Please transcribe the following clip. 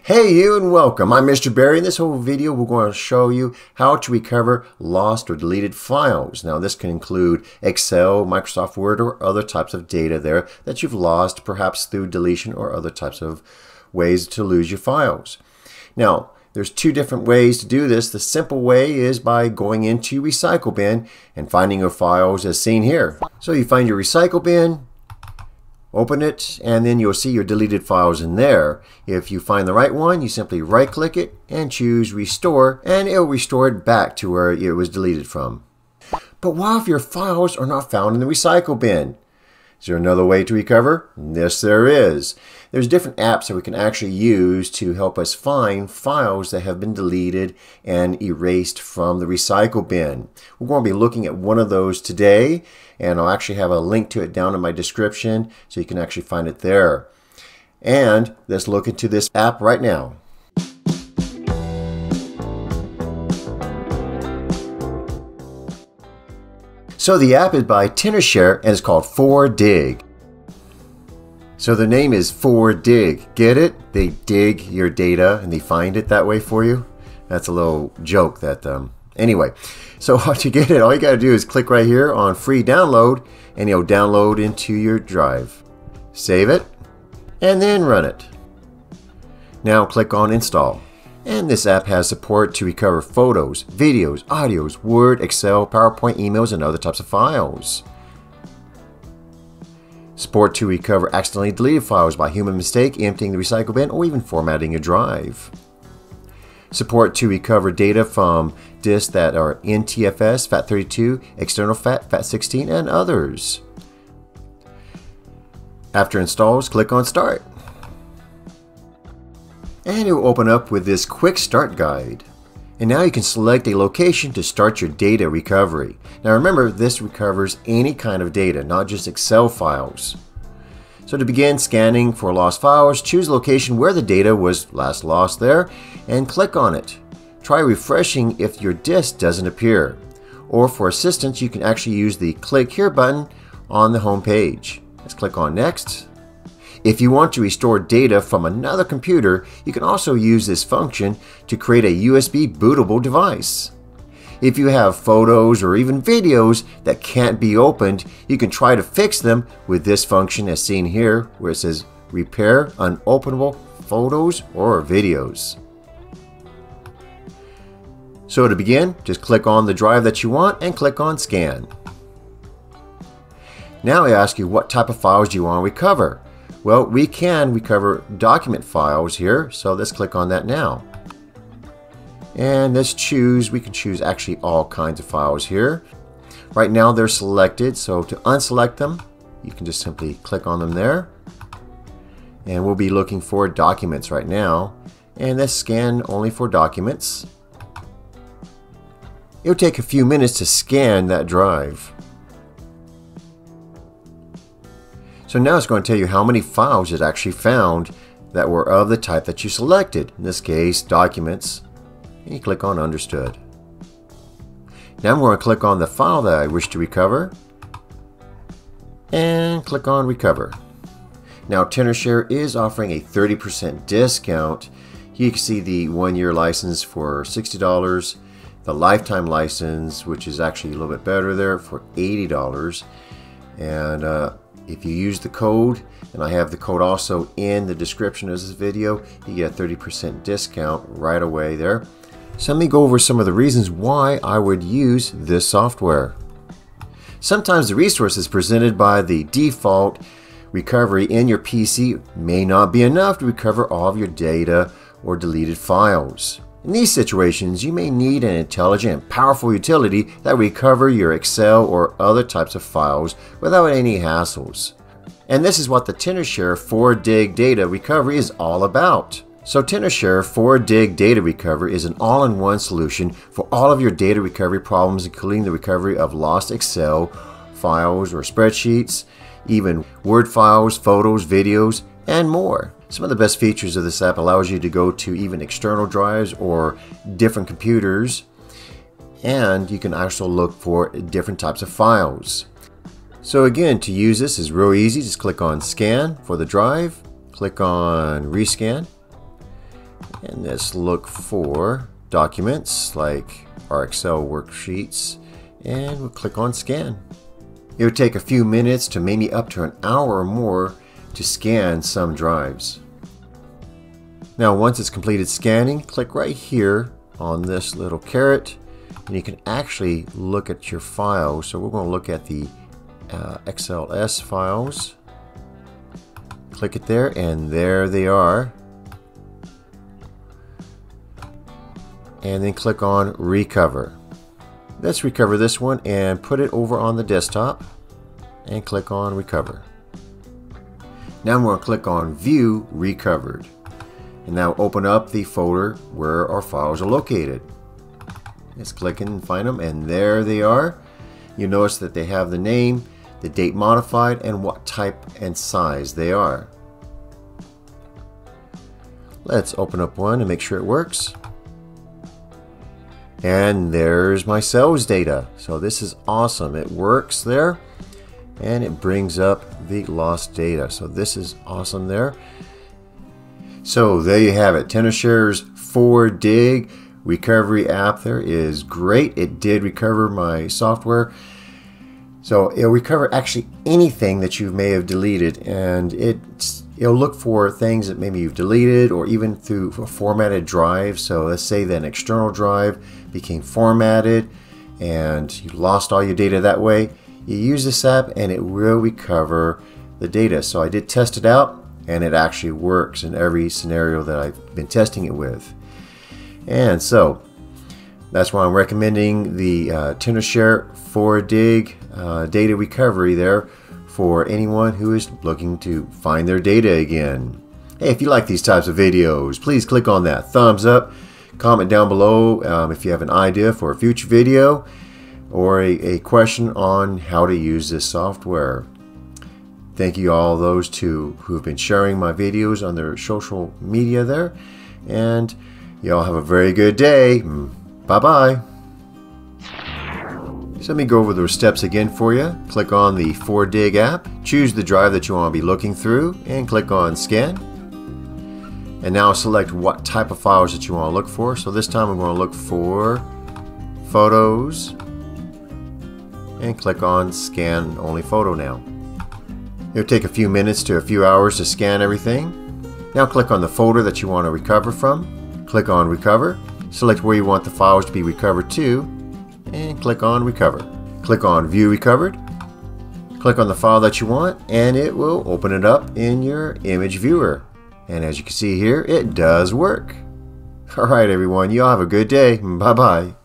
Hey you and welcome. I'm Mr. Barry. In this whole video we're going to show you how to recover lost or deleted files. Now this can include Excel, Microsoft Word, or other types of data there that you've lost perhaps through deletion or other types of ways to lose your files. Now there's two different ways to do this. The simple way is by going into Recycle Bin and finding your files as seen here. So you find your Recycle Bin, open it, and then you'll see your deleted files in there. If you find the right one, you simply right click it and choose Restore, and it'll restore it back to where it was deleted from. But what if your files are not found in the Recycle Bin? Is there another way to recover? Yes, there is. There's different apps that we can actually use to help us find files that have been deleted and erased from the Recycle Bin. We're going to be looking at one of those today, and I'll actually have a link to it down in my description so you can actually find it there. And let's look into this app right now. So the app is by Tenorshare and it's called 4Dig. So the name is 4Dig. Get it? They dig your data and they find it that way for you. That's a little joke that anyway. So to get it, all you got to do is click right here on free download and it'll download into your drive. Save it and then run it. Now click on install. And this app has support to recover photos, videos, audios, Word, Excel, PowerPoint, emails, and other types of files. Support to recover accidentally deleted files by human mistake, emptying the Recycle Bin, or even formatting a drive. Support to recover data from disks that are NTFS, FAT32, external FAT, FAT16, and others. After installs, click on Start. And it will open up with this quick start guide. And now you can select a location to start your data recovery. Now remember, this recovers any kind of data, not just Excel files. So to begin scanning for lost files, choose the location where the data was last lost there and click on it. Try refreshing if your disk doesn't appear. Or for assistance, you can actually use the click here button on the home page. Let's click on next. If you want to restore data from another computer, you can also use this function to create a USB bootable device. If you have photos or even videos that can't be opened, you can try to fix them with this function as seen here, where it says repair unopenable photos or videos. So to begin, just click on the drive that you want and click on scan. Now I ask you, what type of files do you want to recover? Well, we can recover document files here, so let's click on that now. And let's choose, we can choose actually all kinds of files here. Right now they're selected, so to unselect them, you can just simply click on them there. And we'll be looking for documents right now. And let's scan only for documents. It'll take a few minutes to scan that drive. So now it's going to tell you how many files it actually found that were of the type that you selected. In this case, documents. And you click on Understood. Now I'm going to click on the file that I wish to recover. And click on Recover. Now Tenorshare is offering a 30% discount. You can see the 1-year license for $60. The lifetime license, which is actually a little bit better there, for $80. And if you use the code, and I have the code also in the description of this video, you get a 30% discount right away there. So let me go over some of the reasons why I would use this software. Sometimes the resources presented by the default recovery in your PC may not be enough to recover all of your data or deleted files. In these situations, you may need an intelligent and powerful utility that will recover your Excel or other types of files without any hassles. And this is what the Tenorshare 4Dig Data Recovery is all about. So Tenorshare 4Dig Data Recovery is an all-in-one solution for all of your data recovery problems, including the recovery of lost Excel files or spreadsheets, even Word files, photos, videos, and more. Some of the best features of this app allows you to go to even external drives or different computers, and you can also look for different types of files. So again, to use this is real easy. Just click on Scan for the drive, click on Rescan, And let's look for documents like our Excel worksheets, and we'll click on scan. It would take a few minutes to maybe up to an hour or more to scan some drives. Now once it's completed scanning, click right here on this little caret and you can actually look at your files. So we're going to look at the XLS files. Click it there and there they are. And then click on recover. Let's recover this one and put it over on the desktop and click on recover. Now I'm going to click on view recovered. And now open up the folder where our files are located. Let's click and find them, and there they are. You notice that they have the name, the date modified, and what type and size they are. Let's open up one and make sure it works. And there's my sales data. So this is awesome. It works there and it brings up the lost data. So this is awesome there. So there you have it. Tenoshare's 4Dig recovery app there is great. It did recover my software. So it'll recover actually anything that you may have deleted, and it'll look for things that maybe you've deleted or even through a formatted drive. So let's say that an external drive became formatted and you lost all your data that way. You use this app and it will recover the data. So I did test it out and it actually works in every scenario that I've been testing it with. And so that's why I'm recommending the Tenoshare 4Dig data recovery there for anyone who is looking to find their data again. Hey, if you like these types of videos, please click on that thumbs up, comment down below if you have an idea for a future video or a question on how to use this software. Thank you all those who have been sharing my videos on their social media there, and you all have a very good day. Bye-bye. So let me go over those steps again for you. Click on the 4Dig app, choose the drive that you want to be looking through, and click on scan. And now select what type of files that you want to look for. So this time I'm going to look for photos, and click on scan only photo now. It'll take a few minutes to a few hours to scan everything. Now click on the folder that you want to recover from. Click on recover. Select where you want the files to be recovered to, and click on recover. Click on view recovered. Click on the file that you want and it will open it up in your image viewer. And as you can see here, it does work. Alright everyone, you all have a good day. Bye bye.